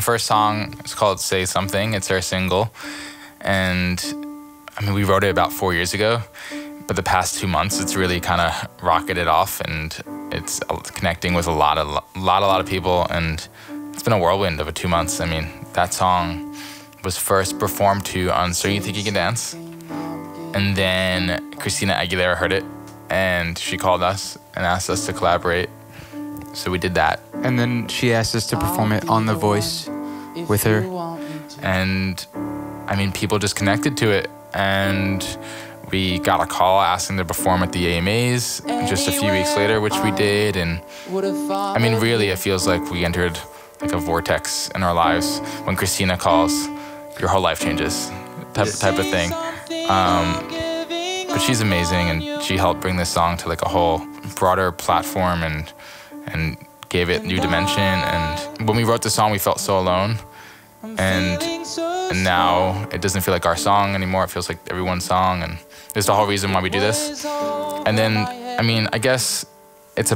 The first song is called Say Something. It's our single. And I mean, we wrote it about 4 years ago, but the past 2 months, it's really kind of rocketed off, and it's connecting with a lot of people, and it's been a whirlwind of 2 months. I mean, that song was first performed to on So You Think You Can Dance, and then Christina Aguilera heard it, and she called us and asked us to collaborate, so we did that. And then she asked us to perform it on The Voice with her. And I mean, people just connected to it, and we got a call asking to perform at the AMAs just a few weeks later, which we did. And I mean, really, it feels like we entered like a vortex in our lives. When Christina calls, your whole life changes, type of thing. But she's amazing, and she helped bring this song to like a whole broader platform and gave it new dimension. And when we wrote the song, we felt so alone. And now it doesn't feel like our song anymore. It feels like everyone's song, and it's the whole reason why we do this. And then, I mean, I guess it's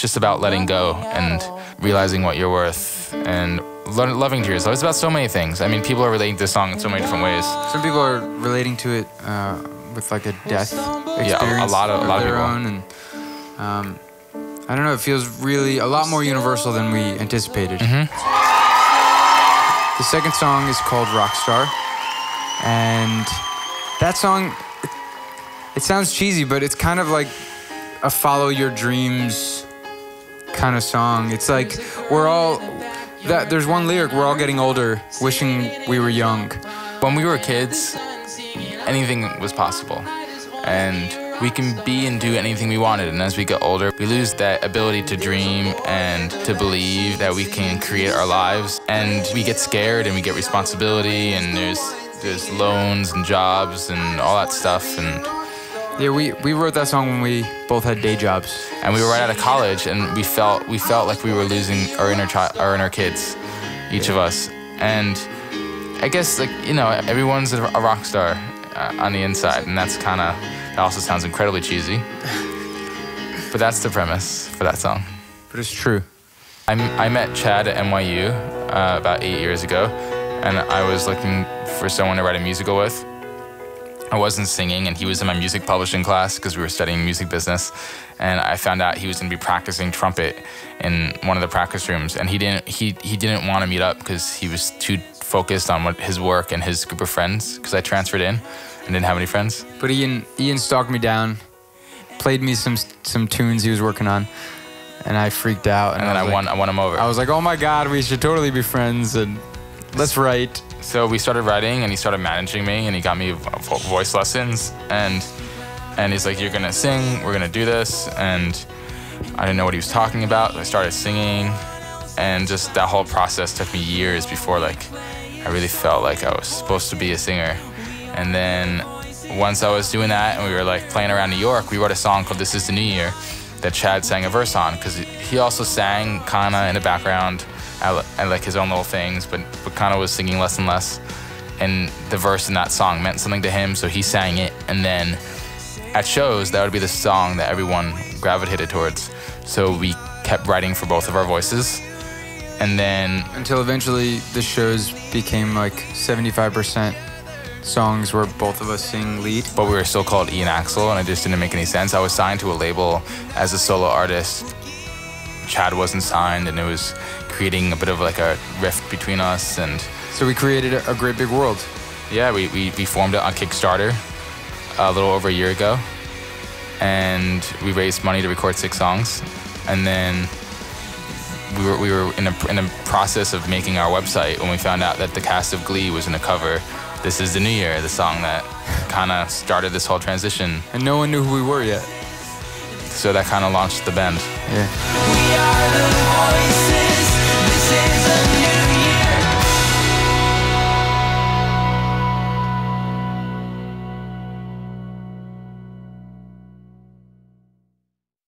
just about letting go and realizing what you're worth and loving to yourself. It's about so many things. I mean, people are relating to this song in so many different ways. Some people are relating to it with like a death experience. Yeah, a lot of people. Own, and I don't know. It feels really a lot more universal than we anticipated. The second song is called Rockstar, and that song, it sounds cheesy, but it's kind of like a follow your dreams kind of song. It's like there's one lyric, we're all getting older, wishing we were young. When we were kids, anything was possible, and we can be and do anything we wanted. And as we get older, we lose that ability to dream and to believe that we can create our lives. And we get scared, and we get responsibility, and there's loans and jobs and all that stuff. And yeah, we wrote that song when we both had day jobs. And we were right out of college, and we felt like we were losing our inner kids, each of us. And I guess, like, you know, everyone's a rock star on the inside, and that's kind of, it also sounds incredibly cheesy, but that's the premise for that song. But it's true. I met Chad at NYU about 8 years ago, and I was looking for someone to write a musical with. I wasn't singing, and he was in my music publishing class because we were studying music business, and I found out he was going to be practicing trumpet in one of the practice rooms, and he didn't want to meet up because he was too focused on his work and his group of friends, because I transferred in and didn't have any friends. But Ian stalked me down, played me some tunes he was working on, and I freaked out. And then I won him over. I was like, oh my God, we should totally be friends, and let's write. So we started writing, and he started managing me, and he got me voice lessons, and he's like, you're gonna sing, we're gonna do this, and I didn't know what he was talking about. I started singing, and just that whole process took me years before, like, I really felt like I was supposed to be a singer. And then once I was doing that, and we were like playing around New York, we wrote a song called This Is the New Year that Chad sang a verse on, because he also sang kind of in the background at like his own little things, but kind of was singing less and less. And the verse in that song meant something to him, so he sang it. And then at shows, that would be the song that everyone gravitated towards. So we kept writing for both of our voices. And then until eventually the shows became like 75% songs where both of us sing lead. But we were still called Ian Axel, and it just didn't make any sense. I was signed to a label as a solo artist. Chad wasn't signed, and it was creating a bit of like a rift between us. And so we created a great big world. Yeah, we formed it on Kickstarter a little over a year ago, and we raised money to record 6 songs. And then we were in a process of making our website when we found out that the cast of Glee was going to cover This Is the New Year, the song that kind of started this whole transition. And no one knew who we were yet. So that kind of launched the band. Yeah. We are the voices.